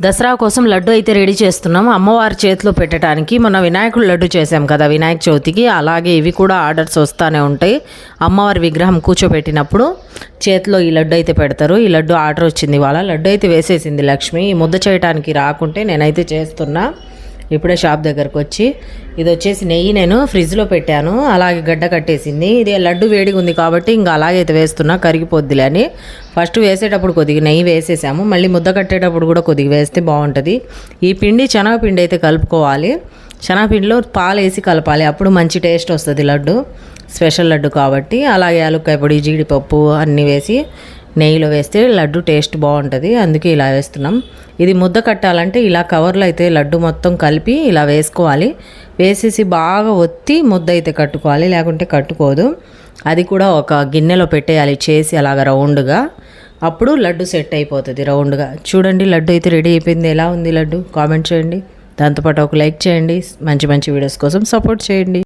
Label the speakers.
Speaker 1: దసరా కోసం లడ్డు అయితే రెడీ చేస్తున్నాం. అమ్మవారి చేతిలో పెట్టడానికి మొన్న వినాయకుడు లడ్డు చేసాం కదా వినాయక చవితికి, అలాగే ఇవి కూడా ఆర్డర్స్ వస్తూనే ఉంటాయి. అమ్మవారి విగ్రహం కూర్చోబెట్టినప్పుడు చేతిలో ఈ లడ్డు అయితే పెడతారు. ఈ లడ్డు ఆర్డర్ వచ్చింది ఇవాళ. లడ్డు అయితే వేసేసింది లక్ష్మి. ఈ ముద్ద చేయడానికి రాకుంటే నేనైతే చేస్తున్నా. ఇప్పుడే షాప్ దగ్గరకు వచ్చి ఇది వచ్చేసి నెయ్యి నేను ఫ్రిడ్జ్లో పెట్టాను, అలాగే గడ్డ కట్టేసింది. ఇది లడ్డు వేడిగా ఉంది కాబట్టి ఇంకా అలాగైతే వేస్తున్నా, కరిగిపోద్దిలే అని. ఫస్ట్ వేసేటప్పుడు కొద్దిగా నెయ్యి వేసేసాము, మళ్ళీ ముద్ద కట్టేటప్పుడు కూడా కొద్దిగా వేస్తే బాగుంటుంది. ఈ పిండి శనగపిండి అయితే కలుపుకోవాలి. శనగపిండిలో పాలు వేసి కలపాలి, అప్పుడు మంచి టేస్ట్ వస్తుంది లడ్డు. స్పెషల్ లడ్డు కాబట్టి. అలాగే యాలక్కాయ పొడి, జీడిపప్పు అన్నీ వేసి నెయ్యిలో వేస్తే లడ్డు టేస్ట్ బాగుంటుంది, అందుకే ఇలా వేస్తున్నాం. ఇది ముద్ద కట్టాలంటే ఇలా కవర్లో అయితే లడ్డు మొత్తం కలిపి ఇలా వేసుకోవాలి. వేసేసి బాగా ఒత్తి ముద్ద అయితే కట్టుకోవాలి, లేకుంటే కట్టుకోదు. అది కూడా ఒక గిన్నెలో పెట్టేయాలి చేసి అలాగ రౌండ్గా, అప్పుడు లడ్డు సెట్ అయిపోతుంది రౌండ్గా. చూడండి లడ్డు అయితే రెడీ అయిపోయింది. ఎలా ఉంది లడ్డు కామెంట్ చేయండి. దాంతోపాటు ఒక లైక్ చేయండి. మంచి మంచి వీడియోస్ కోసం సపోర్ట్ చేయండి.